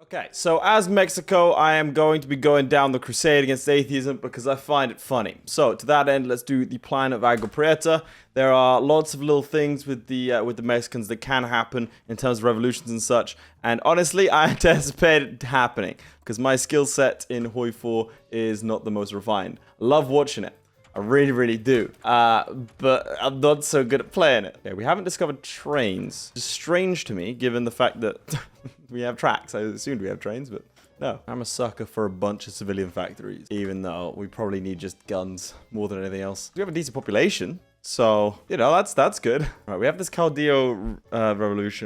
Okay, so as Mexico, I am going to be going down the crusade against atheism because I find it funny. So to that end, let's do the plan of Agua Prieta. There are lots of little things with the Mexicans that can happen in terms of revolutions and such. And honestly, I anticipate it happening because my skill set in Hoi 4 is not the most refined. Love watching it. I really, really do. But I'm not so good at playing it. Okay, we haven't discovered trains. It's strange to me, given the fact that we have tracks. I assumed we have trains, but no. I'm a sucker for a bunch of civilian factories, even though we probably need just guns more than anything else. We have a decent population, so, you know, that's good. Right, we have this Caldeo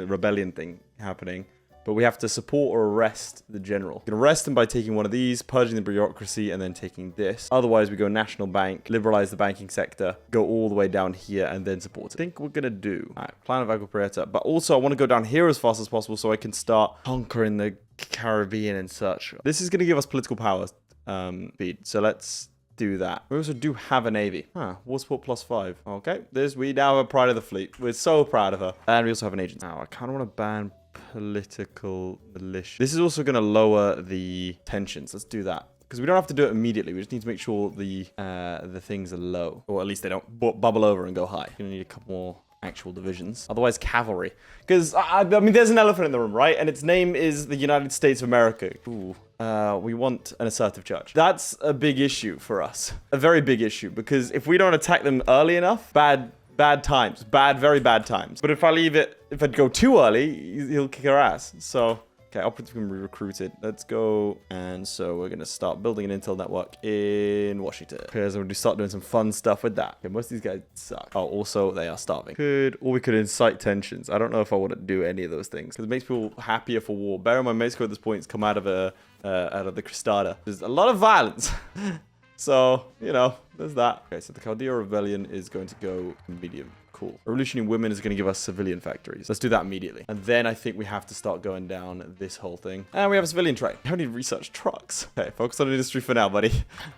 rebellion thing happening. But we have to support or arrest the general. We can arrest him by taking one of these, purging the bureaucracy, and then taking this. Otherwise, we go national bank, liberalize the banking sector, go all the way down here, and then support it. I think we're going to do. All right, plan of Agua Prieta. But also, I want to go down here as fast as possible so I can start conquering the Caribbean and such. This is going to give us political power speed. So let's do that. We also do have a navy. War support +5. Okay, we now have a pride of the fleet. We're so proud of her. And we also have an agent. Now, I kind of want to ban political militia. This is also going to lower the tensions. Let's do that. Because we don't have to do it immediately. We just need to make sure the things are low. Or at least they don't bubble over and go high. You're going to need a couple more actual divisions. Otherwise, cavalry. Because, I mean, there's an elephant in the room, right? And its name is the United States of America. Ooh. We want an assertive church. That's a big issue for us. A very big issue. Because if we don't attack them early enough, bad times. Very bad times. But if I go too early, he'll kick our ass. So, okay, operatives can be recruited. Let's go. And so we're going to start building an intel network in Washington. Because we're going to start doing some fun stuff with that. Okay, most of these guys suck. Oh, also, they are starving. Or we could incite tensions. I don't know if I want to do any of those things. Because it makes people happier for war. Bear in mind, Mexico at this point has come out of the Crustada. There's a lot of violence. So, you know, there's that. Okay, so the Caldeo Rebellion is going to go medium. Cool. Revolutionary Women is going to give us civilian factories. Let's do that immediately. And then I think we have to start going down this whole thing. And we have a civilian train. We don't need research trucks. Okay, focus on industry for now, buddy.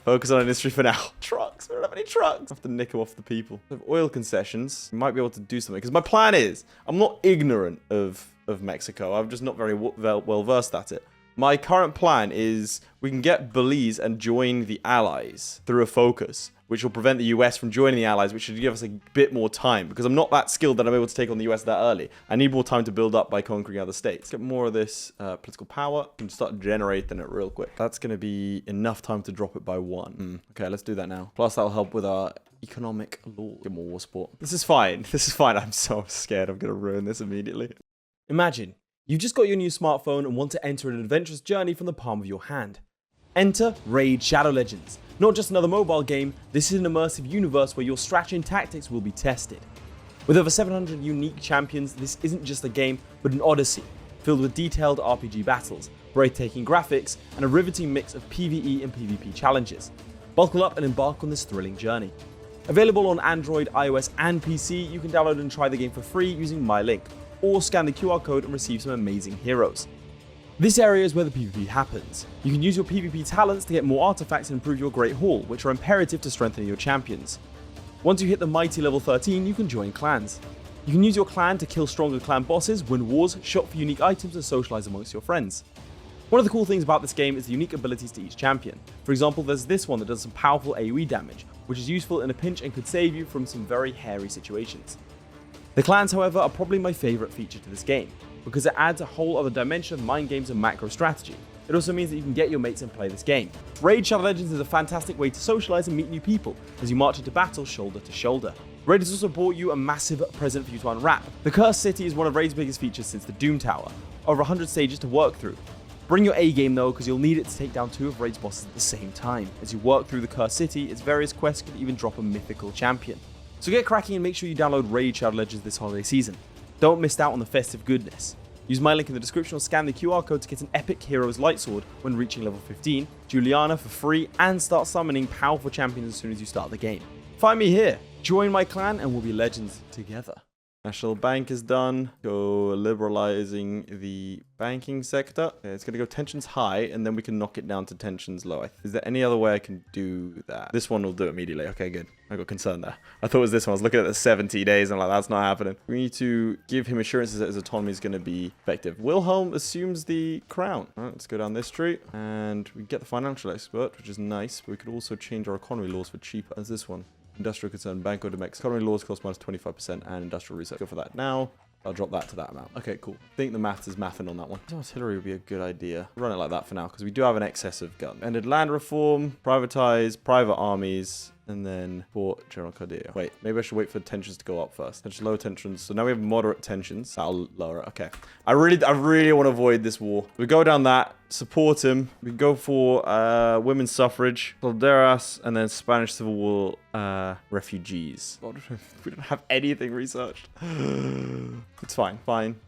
Focus on industry for now. Trucks. We don't have any trucks. I have to nick them off the people. We have oil concessions. We might be able to do something. Because my plan is, I'm not ignorant of Mexico. I'm just not very well versed at it. My current plan is we can get Belize and join the Allies through a focus, which will prevent the US from joining the Allies, which should give us a bit more time, because I'm not that skilled that I'm able to take on the US that early. I need more time to build up by conquering other states. Get more of this political power and start generating it real quick. That's going to be enough time to drop it by 1. Okay, let's do that now. Plus, that'll help with our economic law. Get more war support. This is fine. This is fine. I'm so scared I'm going to ruin this immediately. Imagine you've just got your new smartphone and want to enter an adventurous journey from the palm of your hand. Enter Raid Shadow Legends. Not just another mobile game, this is an immersive universe where your strategy and tactics will be tested. With over 700 unique champions, this isn't just a game, but an odyssey, filled with detailed RPG battles, breathtaking graphics, and a riveting mix of PvE and PvP challenges. Buckle up and embark on this thrilling journey. Available on Android, iOS, and PC, you can download and try the game for free using my link, or scan the QR code and receive some amazing heroes. This area is where the PvP happens. You can use your PvP talents to get more artifacts and improve your Great Haul, which are imperative to strengthen your champions. Once you hit the mighty level 13, you can join clans. You can use your clan to kill stronger clan bosses, win wars, shop for unique items, and socialize amongst your friends. One of the cool things about this game is the unique abilities to each champion. For example, there's this one that does some powerful AoE damage, which is useful in a pinch and could save you from some very hairy situations. The clans, however, are probably my favourite feature to this game, because it adds a whole other dimension of mind games and macro strategy. It also means that you can get your mates and play this game. Raid Shadow Legends is a fantastic way to socialise and meet new people as you march into battle shoulder to shoulder. Raid has also brought you a massive present for you to unwrap. The Cursed City is one of Raid's biggest features since the Doom Tower, over 100 stages to work through. Bring your A game though, because you'll need it to take down 2 of Raid's bosses at the same time. As you work through the Cursed City, its various quests can even drop a mythical champion. So get cracking and make sure you download Raid Shadow Legends this holiday season. Don't miss out on the festive goodness. Use my link in the description or scan the QR code to get an epic Hero's Lightsword when reaching level 15, Juliana for free, and start summoning powerful champions as soon as you start the game. Find me here, join my clan, and we'll be legends together. National Bank is done. Go liberalizing the banking sector. Okay, it's going to go tensions high, and then we can knock it down to tensions low. Is there any other way I can do that? This one will do it immediately. Okay, good. I got concerned there. I thought it was this one. I was looking at the 70 days, and I'm like, that's not happening. We need to give him assurances that his autonomy is going to be effective. Wilhelm assumes the crown. All right, let's go down this street, and we get the financial expert, which is nice. But we could also change our economy laws for cheaper as this one. Industrial concern, Banco de Mex. Economy laws cost minus 25%, and industrial research. Go for that now. I'll drop that to that amount. Okay, cool. I think the maths is mathing on that one. Artillery would be a good idea. Run it like that for now, because we do have an excess of gun. Ended land reform, privatize, private armies, and then Fort General Cardio. Wait, maybe I should wait for tensions to go up first. Tensions, low tensions. So now we have moderate tensions. That'll lower it. Okay. I really want to avoid this war. We go down that, support him. We go for women's suffrage, Soldaras, and then Spanish Civil War refugees. We don't have anything researched. It's fine.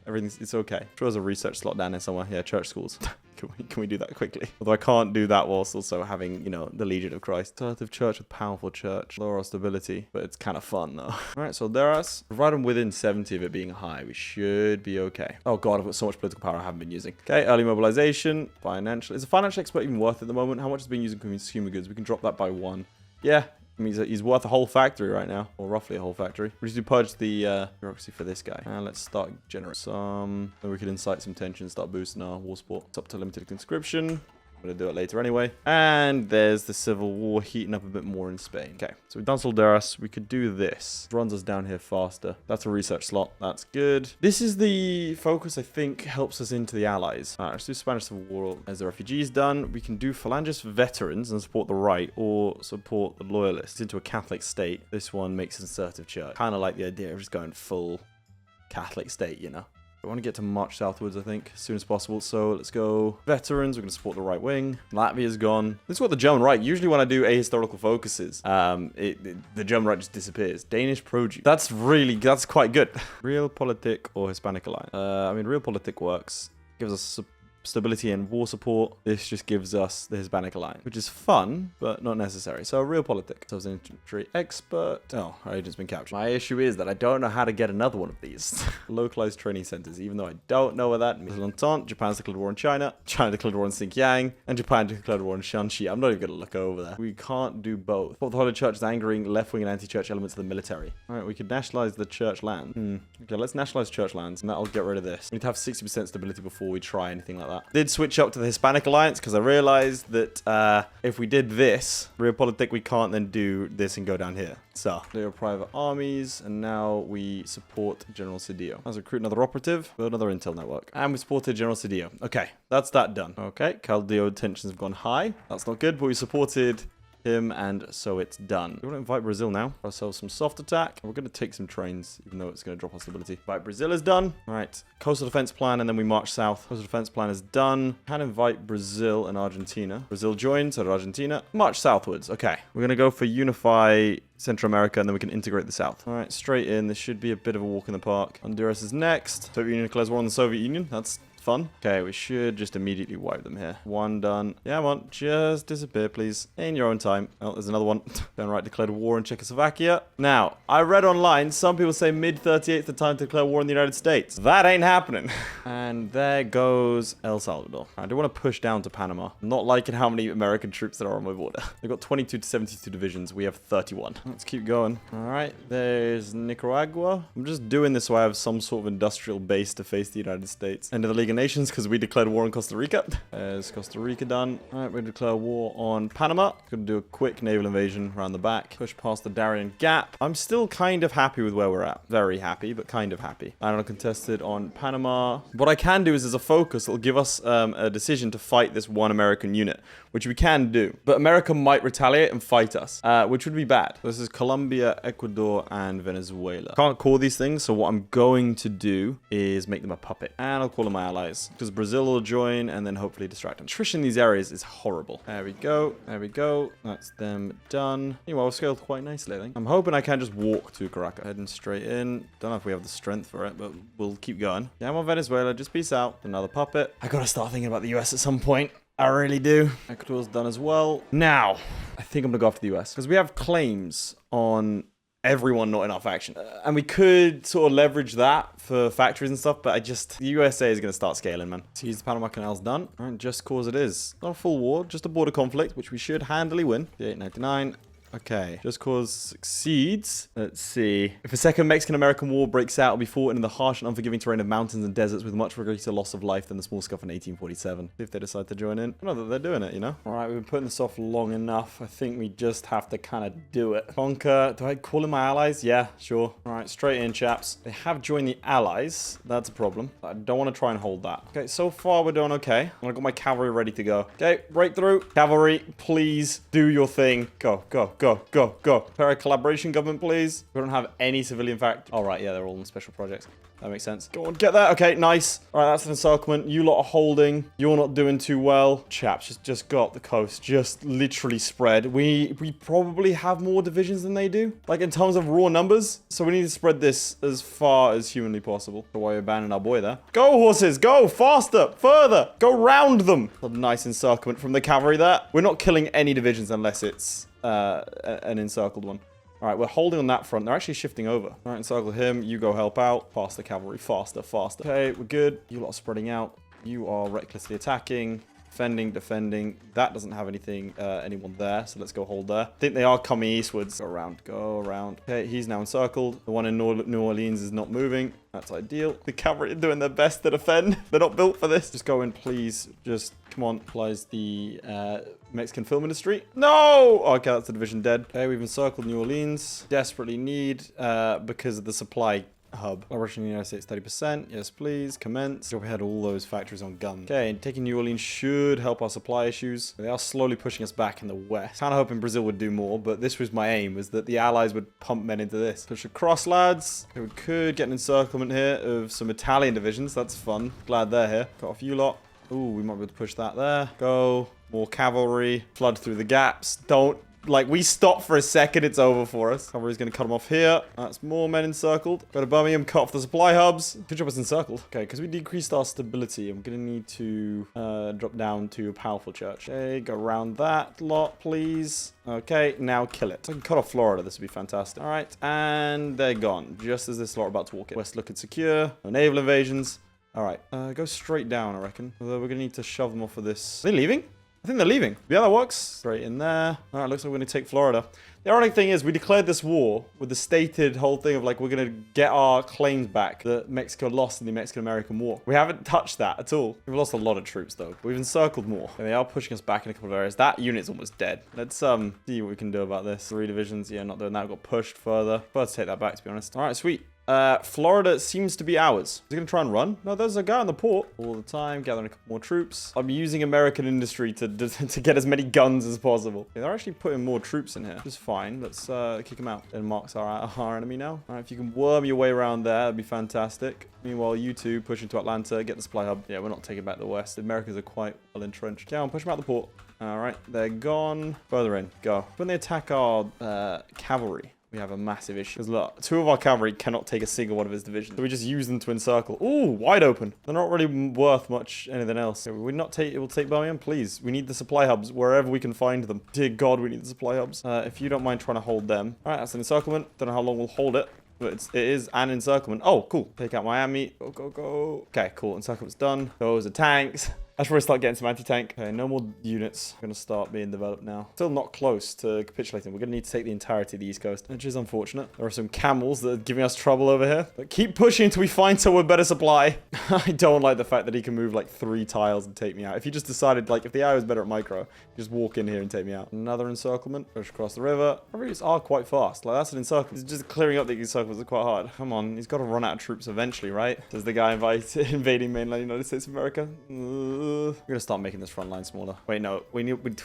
It's okay. I'm sure there's a research slot down there somewhere. Yeah, church schools. Can we do that quickly? Although I can't do that whilst also having, you know, the Legion of Christ. Assertive church with powerful church. Lower our stability, but it's kind of fun though. All right, so Soldaras. Provide them within 70 of it being high. We should be okay. Oh god, I've got so much political power I haven't been using. Okay, early mobilization. Financial. Is a financial expert even worth it at the moment? How much has been using consumer goods? We can drop that by 1. Yeah. I mean, he's worth a whole factory right now, or roughly a whole factory. We need to purge the bureaucracy for this guy. And let's start generating some. Then we can incite some tension, start boosting our war support. It's up to limited conscription. I'm going to do it later anyway. And there's the civil war heating up a bit more in Spain. Okay, so we've done Soldaras. We could do this. Runs us down here faster. That's a research slot. That's good. This is the focus I think helps us into the allies. All right, let's do Spanish Civil War. As the refugees done, we can do Phalangist veterans and support the right, or support the loyalists into a Catholic state. This one makes an assertive church. Kind of like the idea of just going full Catholic state, you know. I want to get to march southwards, I think, as soon as possible. So let's go veterans. We're going to support the right wing. Latvia's gone. This is what the German right. Usually when I do ahistorical focuses, the German right just disappears. Danish produce. That's quite good. Realpolitik or Hispanic alliance. I mean, Realpolitik works. Gives us stability and war support. This just gives us the Hispanic alliance, which is fun, but not necessary. So Realpolitik. So I was an infantry expert. Oh, our agent's been captured. My issue is that I don't know how to get another one of these. Localized training centers, even though I don't know what that means. L'Entente, Japan's declared war on China. China declared war on Xinjiang. And Japan declared war on Shanxi. I'm not even going to look over there. We can't do both. The Holy Church is angering left-wing and anti-church elements of the military. All right, we could nationalize the church land. Okay, let's nationalize church lands, and that'll get rid of this. We need to have 60% stability before we try anything like that. Did switch up to the Hispanic alliance because I realized that if we did this, Realpolitik, we can't then do this and go down here. So, they are private armies, and now we support General Cedillo. Let's recruit another operative, build another intel network. And we supported General Cedillo. Okay, that's that done. Okay, Caldeo tensions have gone high. That's not good, but we supported him, and so it's done. We want to invite Brazil now. Ourselves some soft attack. We're going to take some trains, even though it's going to drop our stability. Invite Brazil is done. All right, coastal defense plan, and then we march south. Coastal defense plan is done. Can invite Brazil and Argentina. Brazil joins, so did Argentina. March southwards. Okay, we're going to go for unify Central America, and then we can integrate the south. All right, straight in. This should be a bit of a walk in the park. Honduras is next. Soviet Union declares war on the Soviet Union. That's fun. Okay, we should just immediately wipe them here. One done. Yeah, come on. Just disappear, please. In your own time. Oh, there's another one. Then right, declared war in Czechoslovakia. Now, I read online, some people say mid-38th the time to declare war in the United States. That ain't happening. And there goes El Salvador. I do want to push down to Panama. I'm not liking how many American troops there are on my border. They've got 22 to 72 divisions. We have 31. Let's keep going. All right, there's Nicaragua. I'm just doing this so I have some sort of industrial base to face the United States. End of the League of Nations, because we declared war on Costa Rica. There's Costa Rica done. All right, we declare war on Panama. Gonna do a quick naval invasion around the back. Push past the Darien Gap. I'm still kind of happy with where we're at. Very happy, but kind of happy. I'm uncontested on Panama. What I can do is, as a focus, it'll give us a decision to fight this one American unit, which we can do. But America might retaliate and fight us, which would be bad. This is Colombia, Ecuador, and Venezuela. Can't call these things, so what I'm going to do is make them a puppet. And I'll call them my allies, because Brazil will join and then hopefully distract them. Attrition in these areas is horrible. There we go. There we go. That's them done. Anyway, we've scaled quite nicely, I think. I'm hoping I can just walk to Caracas. Heading straight in. Don't know if we have the strength for it, but we'll keep going. Yeah, I'm on Venezuela. Just peace out. Another puppet. I gotta start thinking about the US at some point. I really do. Ecuador's done as well. Now, I think I'm gonna go after the US, because we have claims on everyone not in our faction. And we could sort of leverage that for factories and stuff, but the USA is going to start scaling, man. So use the Panama Canal's done. All right, just cause it is. Not a full war, just a border conflict, which we should handily win. 899. Okay, just cause succeeds. Let's see. If a second Mexican-American war breaks out, it'll be fought in the harsh and unforgiving terrain of mountains and deserts with much greater loss of life than the small scuff in 1847. See if they decide to join in. I know that they're doing it, you know? All right, we've been putting this off long enough. I think we just have to kind of do it. Conquer. Do I call in my allies? Yeah, sure. All right, straight in, chaps. They have joined the allies. That's a problem. I don't want to try and hold that. Okay, so far we're doing okay. I've got my cavalry ready to go. Okay, breakthrough. Cavalry, please do your thing. Go, go, go. Go. Para collaboration government, please. We don't have any civilian fact. All right, yeah, they're all in special projects. That makes sense. Go on, get that. Okay, nice. All right, that's an encirclement. You lot are holding. You're not doing too well. Chaps, just got the coast. Just literally spread. We probably have more divisions than they do. Like, in terms of raw numbers. So we need to spread this as far as humanly possible. So why are you abandoning our boy there? Go, horses. Go. Faster. Further. Go round them. A nice encirclement from the cavalry there. We're not killing any divisions unless it's an encircled one. All right, we're holding on that front. They're actually shifting over. All right, encircle him. You go help out. Faster, cavalry. Faster, faster. Okay, we're good. You lot are spreading out. You are recklessly attacking. Defending. That doesn't have anyone there, so let's go hold there. I think they are coming eastwards. Go around. Okay, he's now encircled. The one in New Orleans is not moving. That's ideal. The cavalry are doing their best to defend. They're not built for this. Just go in, please. Just, come on. Applies the Mexican film industry. No! Okay, that's the division dead. Okay, we've encircled New Orleans. Desperately need, because of the supply hub. Russian in the United States 30%. Yes, please. Commence. We had all those factories on guns. Okay, and taking New Orleans should help our supply issues. They are slowly pushing us back in the west. Kind of hoping Brazil would do more, but this was my aim, was that the allies would pump men into this. Push across, lads. Okay, we could get an encirclement here of some Italian divisions. That's fun. Glad they're here. Got a few lot. Ooh, we might be able to push that there. Go. More cavalry. Flood through the gaps. Don't. Like, we stop for a second, it's over for us. Cavalry's going to cut them off here. That's more men encircled. Go to Birmingham, cut off the supply hubs. Good job it's encircled. Okay, because we decreased our stability, I'm going to need to drop down to a powerful church. Okay, go around that lot, please. Okay, now kill it. So I can cut off Florida. This would be fantastic. All right, and they're gone. Just as this lot are about to walk in. West looking secure. No naval invasions. All right, go straight down, I reckon. Although we're going to need to shove them off of this. Are they leaving? I think they're leaving. Yeah, that works. Straight in there. All right, looks like we're going to take Florida. The ironic thing is we declared this war with the stated whole thing of like we're going to get our claims back that Mexico lost in the Mexican-American War. We haven't touched that at all. We've lost a lot of troops though. We've encircled more. And they are pushing us back in a couple of areas. That unit's almost dead. Let's see what we can do about this. 3 divisions. Yeah, not doing that. We got pushed further. But to take that back, to be honest. All right, sweet. Florida seems to be ours. Is he going to try and run? No, there's a guy on the port all the time, gathering a couple more troops. I'm using American industry to get as many guns as possible. Yeah, they're actually putting more troops in here, which is fine. Let's kick them out. Denmark's our enemy now. All right, if you can worm your way around there, that'd be fantastic. Meanwhile, you two push into Atlanta, get the supply hub. Yeah, we're not taking back the West. The Americans are quite well entrenched. Okay, I'll push them out the port. All right, they're gone. Further in, go. When they attack our cavalry, we have a massive issue. Because look, 2 of our cavalry cannot take a single one of his divisions. So we just use them to encircle. Ooh, wide open. They're not really worth much anything else. Okay, we'll take Birmingham, please. We need the supply hubs wherever we can find them. Dear God, we need the supply hubs. If you don't mind trying to hold them. All right, that's an encirclement. Don't know how long we'll hold it. But it is an encirclement. Oh, cool. Take out Miami. Go. Okay, cool. Encirclement's done. Those are tanks. I should probably start getting some anti-tank. Okay, no more units. Going to start being developed now. Still not close to capitulating. We're going to need to take the entirety of the East Coast, which is unfortunate. There are some camels that are giving us trouble over here. But keep pushing until we find someone with better supply. I don't like the fact that he can move like 3 tiles and take me out. If he just decided, like, if the AI was better at micro, just walk in here and take me out. Another encirclement. Push across the river. Cavalries are quite fast. Like, that's an encirclement. It's just clearing up the encirclements are quite hard. Come on. He's got to run out of troops eventually, right? Does the guy invading mainland United States of America? We're going to start making this front line smaller. Wait, no.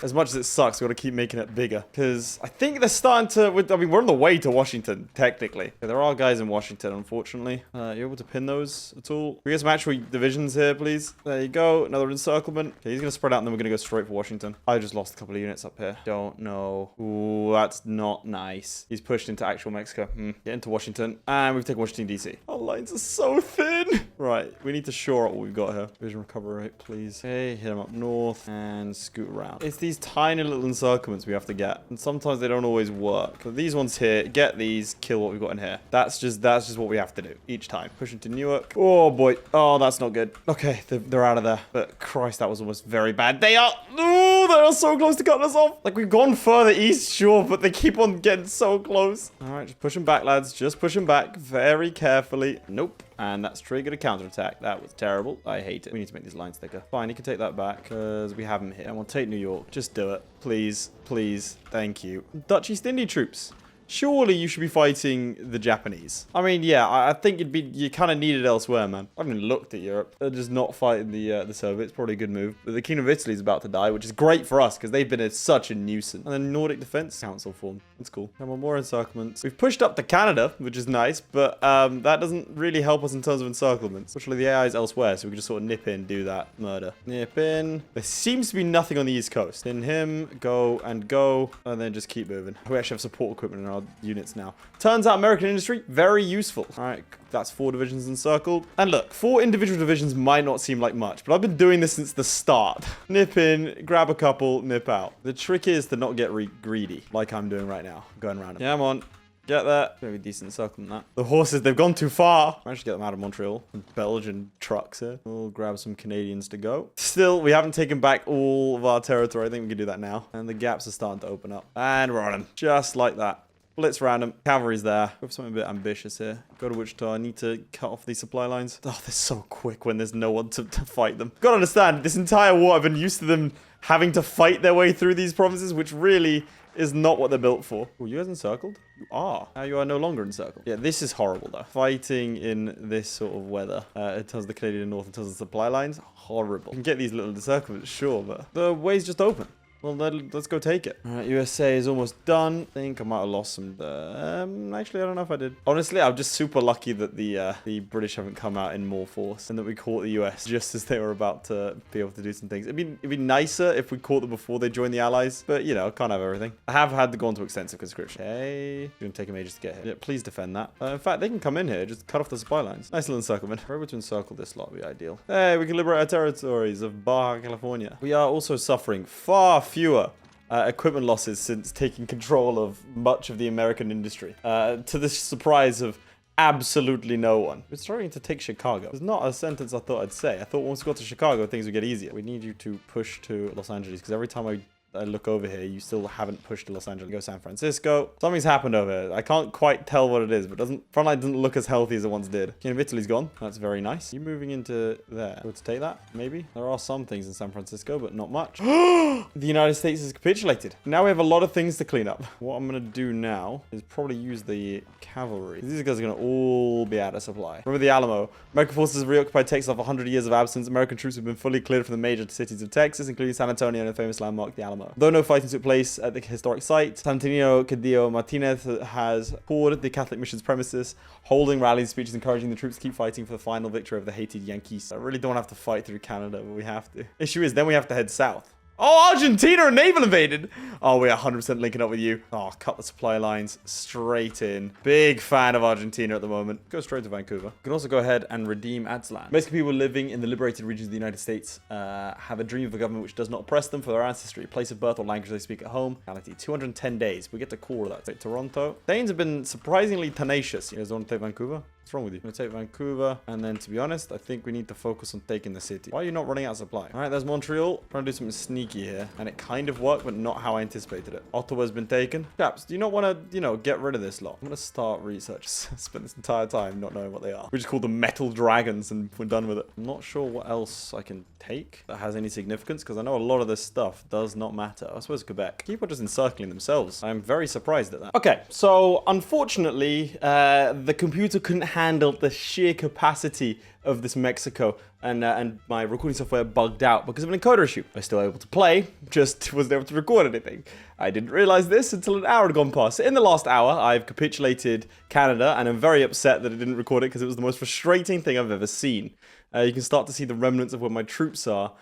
As much as it sucks, we got to keep making it bigger. Because I think they're starting to... I mean, we're on the way to Washington, technically. Okay, there are guys in Washington, unfortunately. You able to pin those at all? Can we get some actual divisions here, please? There you go. Another encirclement. Okay, he's going to spread out, and then we're going to go straight for Washington. I just lost a couple of units up here. Don't know. Ooh, that's not nice. He's pushed into actual Mexico. Get into Washington. And we've taken Washington, D.C. Our lines are so thin. Right, we need to shore up what we've got here. Vision recovery rate, please. Okay, hit them up north and scoot around. It's these tiny little encirclements we have to get, and sometimes they don't always work. So these ones here, get these, kill what we've got in here. That's just what we have to do each time. Push into Newark. Oh boy. Oh, that's not good. Okay, they're out of there. But Christ, that was almost very bad. They are. Oh, they are so close to cutting us off. Like, we've gone further east, sure, but they keep on getting so close. All right, just push them back, lads. Just push them back very carefully. Nope. And that's triggered a counterattack. That was terrible. I hate it. We need to make these lines thicker. Fine, you can take that back because we have them here. And we'll take New York. Just do it. Please. Please. Thank you. Dutch East India troops. Surely you should be fighting the Japanese. I mean, yeah, I think you kind of need it elsewhere, man. I haven't even looked at Europe. They're just not fighting the Soviets. Probably a good move. But the Kingdom of Italy is about to die, which is great for us because they've been such a nuisance. And then Nordic Defense Council formed. That's cool. Come on, more encirclements. We've pushed up to Canada, which is nice, but that doesn't really help us in terms of encirclements. Fortunately, the AI is elsewhere, so we can just sort of nip in, do that murder. Nip in. There seems to be nothing on the East Coast. In him, go, and then just keep moving. We actually have support equipment in our units now. Turns out American industry, very useful. All right, that's 4 divisions encircled. And look, 4 individual divisions might not seem like much, but I've been doing this since the start. Nip in, grab a couple, nip out. The trick is to not get greedy, like I'm doing right now. Going around them. Yeah, come on. Get that. Very decent circle in that. The horses, they've gone too far. I should get them out of Montreal. Belgian trucks here. We'll grab some Canadians to go. Still, we haven't taken back all of our territory. I think we can do that now. And the gaps are starting to open up. And we're on them. Just like that. Blitz random. Cavalry's there. We have something a bit ambitious here. Go to Wichita. I need to cut off these supply lines. Oh, they're so quick when there's no one to fight them. Gotta understand, this entire war, I've been used to them having to fight their way through these provinces, which really is not what they're built for. Oh, you guys encircled? You are. Now you are no longer encircled. Yeah, this is horrible, though. Fighting in this sort of weather, in terms of the Canadian North, in terms of supply lines, horrible. You can get these little encirclements, sure, but the way's just open. Well, let's go take it. All right, USA is almost done. I think I might have lost some. Actually, I don't know if I did. Honestly, I'm just super lucky that the British haven't come out in more force and that we caught the US just as they were about to be able to do some things. It'd be nicer if we caught them before they joined the Allies, but you know, can't have everything. I have had to go into extensive conscription. Hey, it's gonna take them ages to get here. Yeah, please defend that. In fact, they can come in here, just cut off the supply lines. Nice little encirclement. If we're able to encircle this lot, would be ideal. Hey, we can liberate our territories of Baja California. We are also suffering far fewer equipment losses since taking control of much of the American industry, to the surprise of absolutely no one. We're starting to take Chicago. It's not a sentence I thought I'd say. I thought once we got to Chicago, things would get easier. We need you to push to Los Angeles, because every time I look over here, you still haven't pushed to Los Angeles. Go San Francisco. Something's happened over here. I can't quite tell what it is, but frontline doesn't look as healthy as it once did. Kingdom of Italy's gone. That's very nice. You moving into there. Go to take that, maybe? There are some things in San Francisco, but not much. The United States has capitulated. Now we have a lot of things to clean up. What I'm going to do now is probably use the cavalry. These guys are going to all be out of supply. Remember the Alamo. American forces reoccupied Texas after 100 years of absence. American troops have been fully cleared from the major cities of Texas, including San Antonio and a famous landmark, the Alamo. Though no fighting took place at the historic site, Santino Cadillo Martinez has poured the Catholic mission's premises, holding rallies, speeches, encouraging the troops to keep fighting for the final victory of the hated Yankees. I really don't have to fight through Canada, but we have to. Issue is, then we have to head south. Oh, Argentina are naval invaded. Oh, we're 100% linking up with you. Oh, cut the supply lines straight in. Big fan of Argentina at the moment. Go straight to Vancouver. You can also go ahead and redeem Aztlan. Basically, people living in the liberated regions of the United States have a dream of a government which does not oppress them for their ancestry, place of birth, or language they speak at home. Reality, 210 days. We get to call that. Take Toronto. Danes have been surprisingly tenacious. You guys want to take Vancouver? What's wrong with you? I'm going to take Vancouver, and then, to be honest, I think we need to focus on taking the city. Why are you not running out of supply? All right, there's Montreal. Trying to do something sneaky here, and it kind of worked, but not how I anticipated it. Ottawa's been taken. Chaps, do you not want to, you know, get rid of this lot? I'm going to start research. Spent this entire time not knowing what they are. We just call them metal dragons, and we're done with it. I'm not sure what else I can take that has any significance, because I know a lot of this stuff does not matter. I suppose Quebec. People are just encircling themselves. I'm very surprised at that. Okay, so unfortunately, the computer couldn't handle the sheer capacity of this Mexico, and my recording software bugged out because of an encoder issue. I was still able to play, just wasn't able to record anything. I didn't realize this until an hour had gone past. So in the last hour, I've capitulated Canada, and I'm very upset that I didn't record it because it was the most frustrating thing I've ever seen. You can start to see the remnants of where my troops are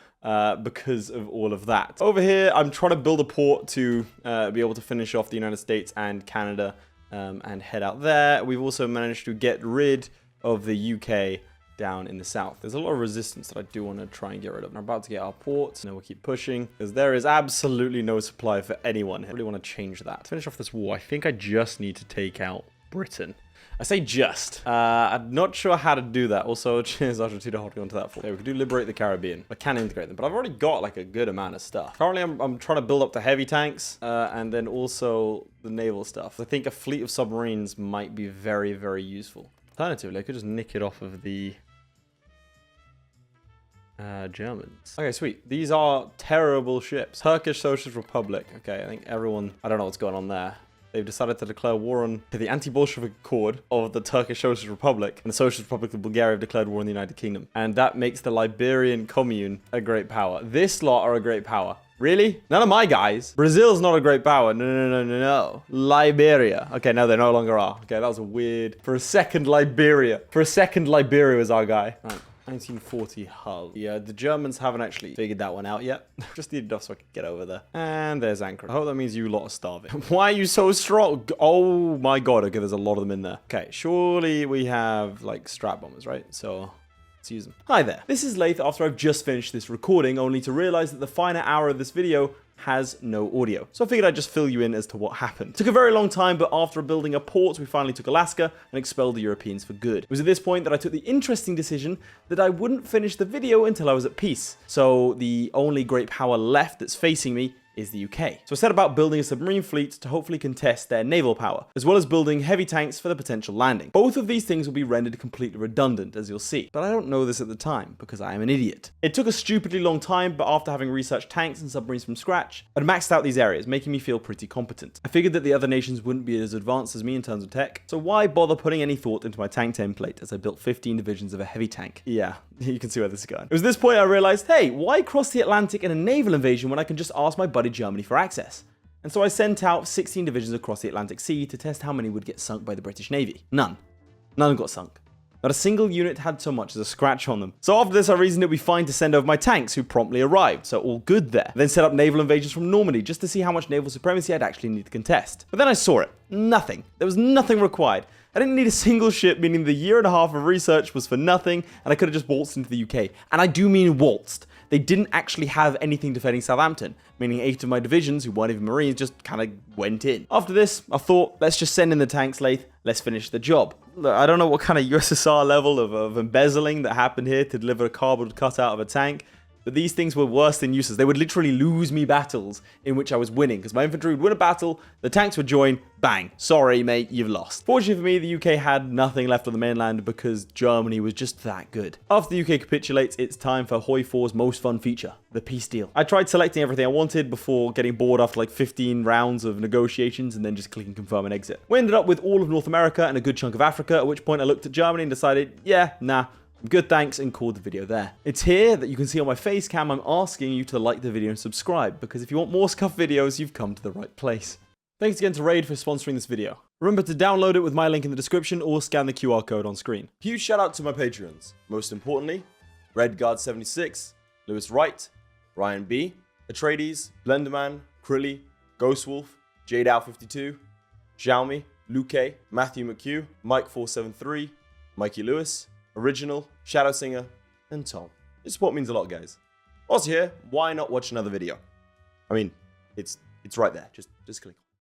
because of all of that. Over here, I'm trying to build a port to be able to finish off the United States and Canada and head out there. We've also managed to get rid of the UK down in the south. There's a lot of resistance that I do want to try and get rid of. I'm about to get our port, and we'll keep pushing, because there is absolutely no supply for anyone. I really want to change that. To finish off this war, I think I just need to take out Britain. I say just. I'm not sure how to do that. Also, cheers, Argentina, holding on to that for. Okay, we can do Liberate the Caribbean. I can integrate them, but I've already got like a good amount of stuff. Currently, I'm trying to build up the heavy tanks and then also the naval stuff. I think a fleet of submarines might be very, very useful. Alternatively, I could just nick it off of the Germans. Okay, sweet. These are terrible ships. Turkish Socialist Republic. Okay, I think everyone... I don't know what's going on there. They've decided to declare war on the anti-Bolshevik Accord of the Turkish Socialist Republic, and the Socialist Republic of Bulgaria have declared war on the United Kingdom. And that makes the Liberian Commune a great power. This lot are a great power. Really? None of my guys. Brazil's not a great power. No. Liberia. Okay, no, they no longer are. Okay, that was a weird... For a second, Liberia. Was our guy. Right. 1940 hull. Yeah, the Germans haven't actually figured that one out yet. Just needed enough so I could get over there. And there's Ankara. I hope that means you lot are starving. Why are you so strong? Oh my god. Okay, there's a lot of them in there. Okay, surely we have like strat bombers, right? So... let's use them. Hi there. This is Lath after I've just finished this recording, only to realize that the final hour of this video has no audio. So I figured I'd just fill you in as to what happened. It took a very long time, but after building a port, we finally took Alaska and expelled the Europeans for good. It was at this point that I took the interesting decision that I wouldn't finish the video until I was at peace. So the only great power left that's facing me is the UK. So I set about building a submarine fleet to hopefully contest their naval power, as well as building heavy tanks for the potential landing. Both of these things will be rendered completely redundant, as you'll see, but I don't know this at the time, because I am an idiot. It took a stupidly long time, but after having researched tanks and submarines from scratch, I'd maxed out these areas, making me feel pretty competent. I figured that the other nations wouldn't be as advanced as me in terms of tech, so why bother putting any thought into my tank template as I built 15 divisions of a heavy tank? Yeah, you can see where this is going. It was this point I realized, hey, why cross the Atlantic in a naval invasion when I can just ask my buddy Germany for access? And so I sent out 16 divisions across the Atlantic Sea to test how many would get sunk by the British Navy. None got sunk. Not a single unit had so much as a scratch on them. So after this, I reasoned it would be fine to send over my tanks, who promptly arrived, so all good there. I then set up naval invasions from Normandy, just to see how much naval supremacy I'd actually need to contest. But then I saw it. Nothing. There was nothing required. I didn't need a single ship, meaning the year and a half of research was for nothing, and I could have just waltzed into the UK. And I do mean waltzed. They didn't actually have anything defending Southampton, meaning 8 of my divisions, who weren't even Marines, just kind of went in. After this, I thought, let's just send in the tanks, Lath, let's finish the job. Look, I don't know what kind of USSR level of embezzling that happened here to deliver a cardboard cutout of a tank, but these things were worse than useless. They would literally lose me battles in which I was winning, because my infantry would win a battle, the tanks would join, bang, sorry mate, you've lost. Fortunately for me, the UK had nothing left on the mainland because Germany was just that good. After the UK capitulates, it's time for Hoi 4's most fun feature, the peace deal. I tried selecting everything I wanted before getting bored after like 15 rounds of negotiations and then just clicking confirm and exit. We ended up with all of North America and a good chunk of Africa, at which point I looked at Germany and decided, yeah, nah, I'm good thanks, and called the video there. It's here that you can see on my face cam I'm asking you to like the video and subscribe, because if you want more scuff videos, you've come to the right place. Thanks again to Raid for sponsoring this video. Remember to download it with my link in the description or scan the QR code on screen. Huge shout out to my Patreons. Most importantly, Redguard76, Lewis Wright, Ryan B, Atreides, Blenderman, Crilly, Ghostwolf, JadeOut52, Sjalmi, Luke, Matthew McHugh, Mike473, Mikey Lewis, Original, ShadowSinger, and Tom. Your support means a lot, guys. Also here, why not watch another video? I mean, it's right there. Just click.